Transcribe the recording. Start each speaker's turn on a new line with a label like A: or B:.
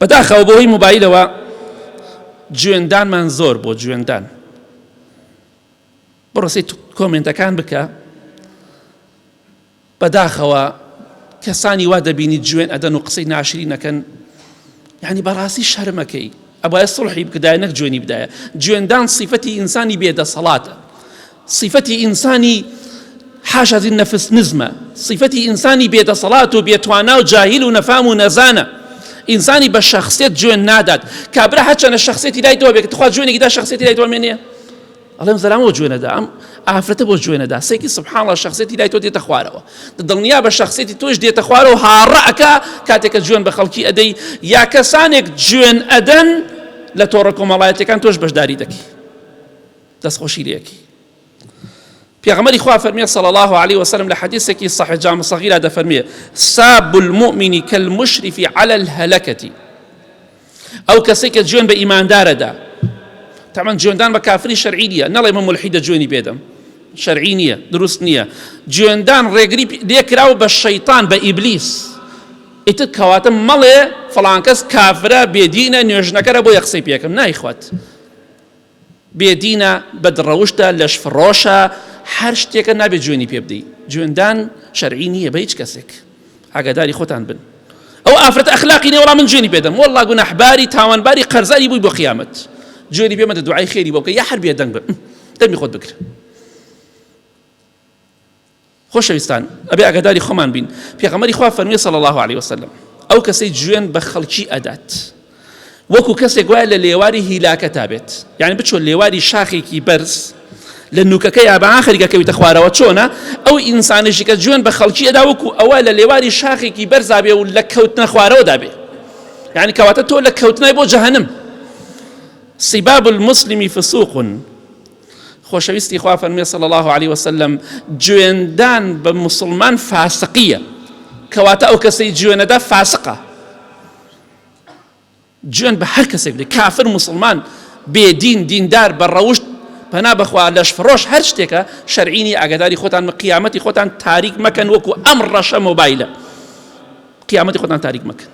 A: بەداخەوە بۆ هۆی موبایلەوە گوێندانمان زۆر بۆ گوێندان بڕۆسی کۆمنتەکان بکە بەداخەوە کەسانی وا دەبینی گوێن ئەدەن و قسەی ناشرین نەکەن یعنی بەڕاستی شەرمەکەی ئەبایە سڵحی بکدایە نەک گوێنی بدایە گوێندان صیفەتی ئینسانی بێدەسەڵاتە صیفەتی ئینسانی حاشا ذی النفس نزمە صیفەتی ئینسانی بێدەسەڵات و بێتوانا و جاهیل و نەفام و نەزانە ئینسانی بە شەخسیەت گوێن نادات کابرا هەرچەندە شەخسیەتی لای تۆ بێت خوا گوێنێکی دا شەخسیەتی لای تۆ مێنێ ئەڵێم زەرامەوە گوێنەدا ئەم ئافرەتە بۆ گوێنەدا سێکی سبحان الله شەخسیەتی لای تۆ دێتە خوارەوە دڵنیا بە شەخسیەتی تۆش دێتە خوارەوە و هاڕەکە کاتێکە گوێن بە خەڵکی ئەدەی یا کەسانێک گوێن ئەدەن لە تۆڕە کۆمەڵایەتیەکان تۆش بەشداری دەکەی دەستخۆشی لێکی پێغەمبەری خوا فەرمیێ صلی الله عليه وسلم لە حەدیثێکی صحیح جامع صغیرە دەفەرمیێ ساب المؤمن كالمشرف على الهلكة ئەو کەسێک کە گوێن بە ئیماندارەدا طبعا گوێندان بە کافری شەرعی نییە نەڵێ من مولحیدە گوێنی بێدەم شەرعی نییە دروست نییە گوێندان ڕێگری لێکراوە بە شەیطان بە ئیبلیس ئیتر کەواتە مەڵێ فڵان کەس کافرە بێدینە نوێژنەکەرە بۆ یە قسەی پێکەم نایخوات بێدینە بەدڕەوشتە لەشفڕۆشە هەر شتێکە نابێت گوێنی پێ بدەی گوێندان شەرعی نییە بە هیچ کەسێک ئاگاداری خۆتان بن ئەو ئافرەتە ئەخلاقی نێ وەڵام من گوێنی پێدەم وەڵڵا گونەحباری تاوانباری قەرزاری بووی بۆ قیامەت گوێنی پێ مەدە دوعای خێری بۆ بکە یا هەر بێدەنگ بە دەمی خۆت بکرە خۆشەویستان ئەبێ ئاگاداری خۆمان بین پێغەمبەری خوا فەرمیێ صلی الله عليه وسلم ئەو کەسەی گوێن بە خەڵکی ئەدات وەکو کەسێک وایە لە لێواری هیلاکە تابێت یعنی بچۆ لێواری شاخێکی بەرز لە نوکەکە یا بە ئاخرگە کەویتە خوارەوە چۆنە ئەو ئینسانێکی کە گوێن بە خەڵکی ئەدا وەکو ئەوە لە لێواری شاخێکی بەرزا بێ و لە کەوتنە خوارەوەدا بێ یعنی کەواتە تۆ لە کەوتنای بۆ جەهەنم سباب المسلم فسوق خۆشەویستی خوا فەرمیێ صلی الله عليه وسلم گوێندان بە موسڵمان فاسقیە کەواتە ئەو کەسەی گوێنەدا فاسقە گوێن بە هەر کەسێک بدەیت کافر موسڵمان بێدین دیندار بە ڕەوشت پەنا بەخوا لەشفڕۆش هەر شتێکە شەرعینی ئاگاداری خۆتان قیامەتی خۆتان تاریک مەکەن وەکو ئەم ڕەشە مۆبایلە قیامەتی خۆتان تاریک مەکەن